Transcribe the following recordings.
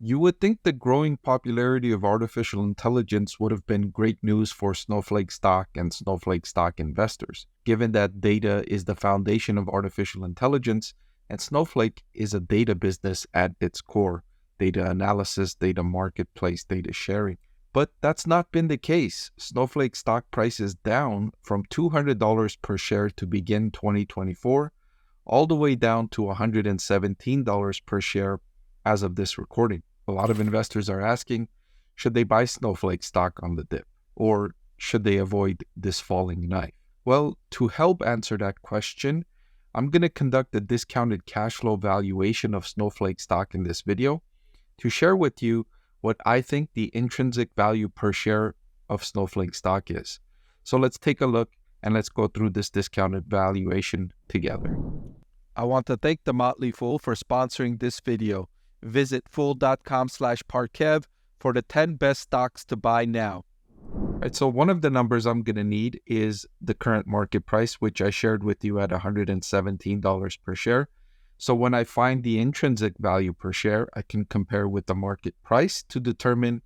You would think the growing popularity of artificial intelligence would have been great news for Snowflake stock and Snowflake stock investors, given that data is the foundation of artificial intelligence, and Snowflake is a data business at its core: data analysis, data marketplace, data sharing. But that's not been the case. Snowflake stock price is down from $200 per share to begin 2024, all the way down to $117 per share as of this recording. A lot of investors are asking, should they buy Snowflake stock on the dip, or should they avoid this falling knife? Well, to help answer that question, I'm going to conduct a discounted cash flow valuation of Snowflake stock in this video to share with you what I think the intrinsic value per share of Snowflake stock is. So let's take a look and let's go through this discounted valuation together. I want to thank The Motley Fool for sponsoring this video. Visit fool.com/Parkev for the 10 best stocks to buy now. All right, so one of the numbers I'm going to need is the current market price, which I shared with you at $117 per share. So when I find the intrinsic value per share, I can compare with the market price to determine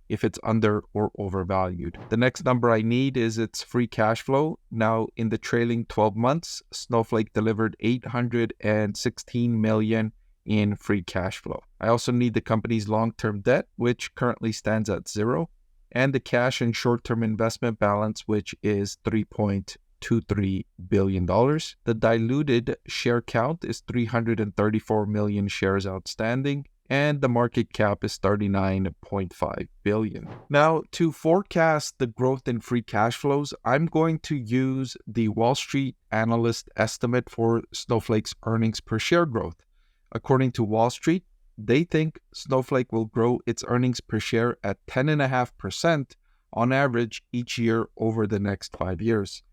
if it's under or overvalued. The next number I need is its free cash flow. Now, in the trailing 12 months, Snowflake delivered $816 million in free cash flow. I also need the company's long-term debt, which currently stands at zero, and the cash and short-term investment balance, which is $3.23 billion. The diluted share count is 334 million shares outstanding, and the market cap is $39.5 billion. Now, to forecast the growth in free cash flows, I'm going to use the Wall Street analyst estimate for Snowflake's earnings per share growth. According to Wall Street, they think Snowflake will grow its earnings per share at 10.5% on average each year over the next 5 years.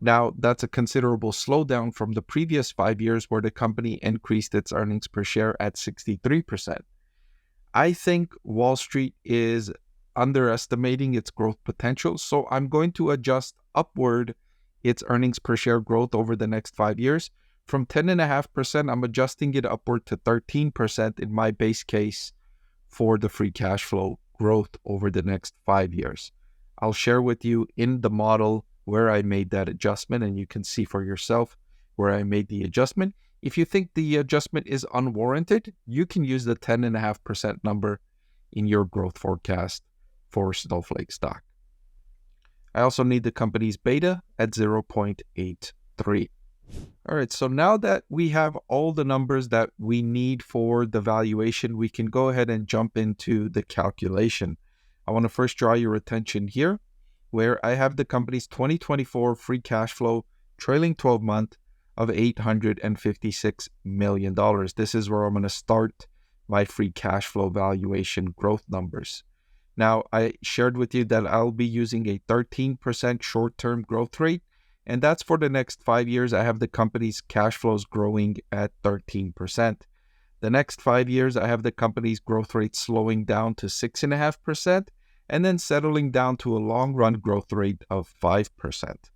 Now, that's a considerable slowdown from the previous 5 years where the company increased its earnings per share at 63%. I think Wall Street is underestimating its growth potential, so I'm going to adjust upward its earnings per share growth over the next 5 years. From 10.5%, I'm adjusting it upward to 13% in my base case for the free cash flow growth over the next 5 years. I'll share with you in the model where I made that adjustment, and you can see for yourself where I made the adjustment. If you think the adjustment is unwarranted, you can use the 10.5% number in your growth forecast for Snowflake stock. I also need the company's beta at 0.83. All right, so now that we have all the numbers that we need for the valuation, we can go ahead and jump into the calculation. I want to first draw your attention here, where I have the company's 2024 free cash flow trailing 12 month of $856 million. This is where I'm going to start my free cash flow valuation growth numbers. Now, I shared with you that I'll be using a 13% short-term growth rate, and that's for the next 5 years. I have the company's cash flows growing at 13%. The next 5 years, I have the company's growth rate slowing down to 6.5%, and then settling down to a long-run growth rate of 5%.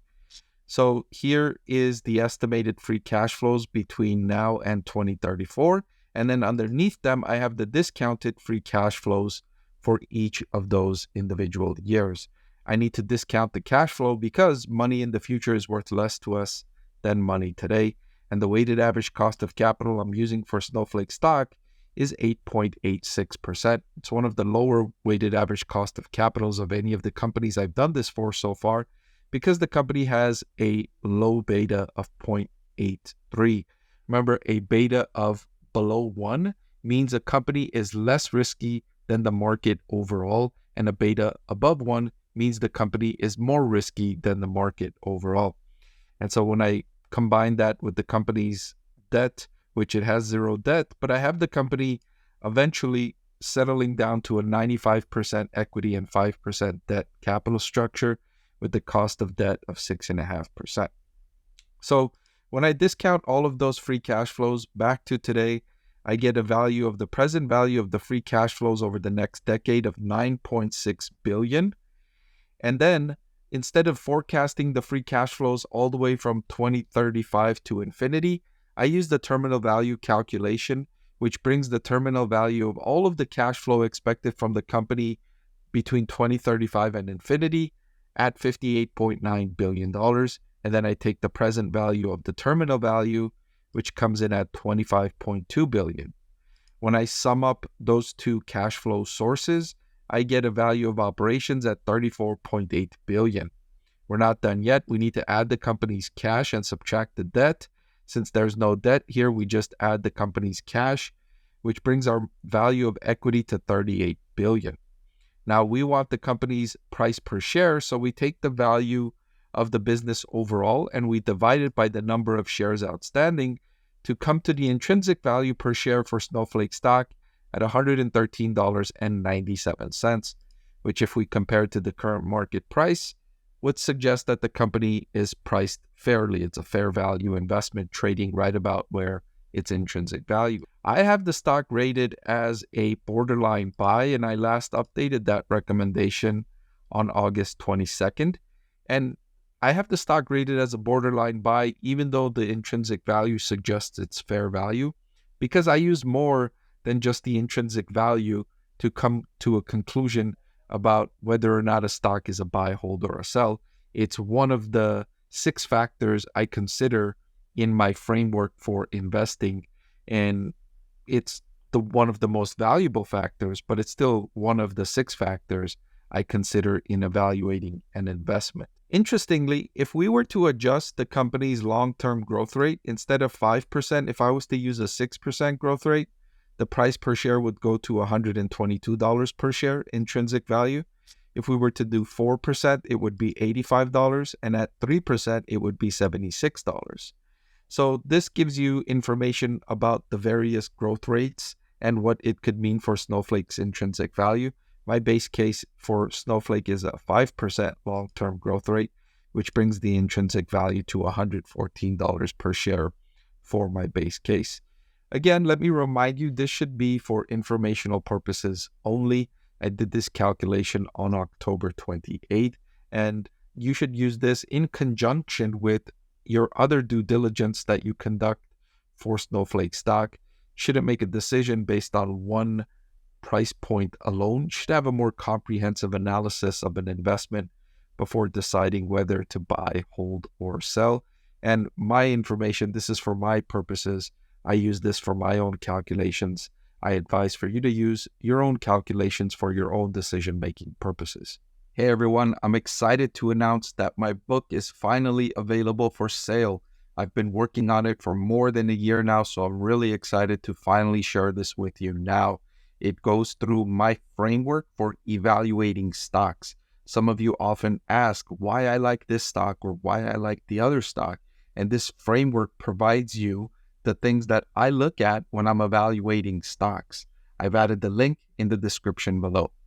So here is the estimated free cash flows between now and 2034, and then underneath them, I have the discounted free cash flows for each of those individual years. I need to discount the cash flow because money in the future is worth less to us than money today. And the weighted average cost of capital I'm using for Snowflake stock is 8.86%. It's one of the lower weighted average cost of capitals of any of the companies I've done this for so far, because the company has a low beta of 0.83. Remember, a beta of below 1 means a company is less risky than the market overall, and a beta above 1 means the company is more risky than the market overall. And so when I combine that with the company's debt, which it has zero debt, but I have the company eventually settling down to a 95% equity and 5% debt capital structure with the cost of debt of 6.5%. So when I discount all of those free cash flows back to today, I get a value of the present value of the free cash flows over the next decade of $9.6 billion. And then instead of forecasting the free cash flows all the way from 2035 to infinity, I use the terminal value calculation, which brings the terminal value of all of the cash flow expected from the company between 2035 and infinity at $58.9 billion. And then I take the present value of the terminal value, which comes in at $25.2 billion. When I sum up those two cash flow sources, I get a value of operations at $34.8 billion. We're not done yet. We need to add the company's cash and subtract the debt. Since there's no debt here, we just add the company's cash, which brings our value of equity to $38 billion. Now, we want the company's price per share, so we take the value of the business overall and we divide it by the number of shares outstanding to come to the intrinsic value per share for Snowflake stock at $113.97, which, if we compare to the current market price, would suggest that the company is priced fairly. It's a fair value investment trading right about where its intrinsic value. I have the stock rated as a borderline buy, and I last updated that recommendation on August 22nd. And I have the stock rated as a borderline buy, even though the intrinsic value suggests it's fair value, because I use more than just the intrinsic value to come to a conclusion about whether or not a stock is a buy, hold, or a sell. It's one of the 6 factors I consider in my framework for investing, and it's one of the most valuable factors, but it's still one of the 6 factors I consider in evaluating an investment. Interestingly, if we were to adjust the company's long-term growth rate, instead of 5%, if I was to use a 6% growth rate, the price per share would go to $122 per share intrinsic value. If we were to do 4%, it would be $85, and at 3%, it would be $76. So this gives you information about the various growth rates and what it could mean for Snowflake's intrinsic value. My base case for Snowflake is a 5% long-term growth rate, which brings the intrinsic value to $114 per share for my base case. Again, let me remind you, this should be for informational purposes only. I did this calculation on October 28th, and you should use this in conjunction with your other due diligence that you conduct for Snowflake stock. Shouldn't make a decision based on one price point alone. Should have a more comprehensive analysis of an investment before deciding whether to buy, hold, or sell. And my information, this is for my purposes. I use this for my own calculations. I advise for you to use your own calculations for your own decision-making purposes. Hey everyone, I'm excited to announce that my book is finally available for sale. I've been working on it for more than a year now, so I'm really excited to finally share this with you now. It goes through my framework for evaluating stocks. Some of you often ask why I like this stock or why I like the other stock, and this framework provides you the things that I look at when I'm evaluating stocks. I've added the link in the description below.